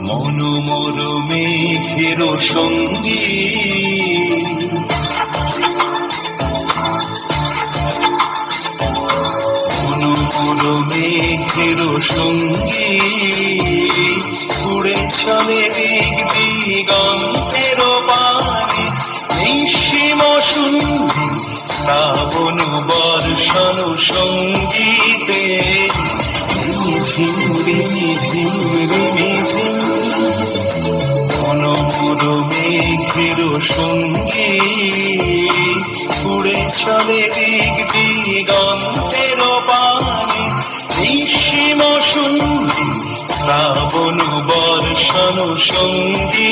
মনোমর মেঘের সঙ্গী মনোমর মেঘের সঙ্গী উড়ে চলে দিক দিগন্তের বাণী নিঃসীম শুনবি শ্রাবণ বর্ষণ সঙ্গীতে ঝিম ঝিম ঝিম মনোমর মেঘের সঙ্গী উড়ে চলে দিক দিগন্তের বাণী নিঃসীম শুনবি শ্রাবণ বর্ষণ সঙ্গী।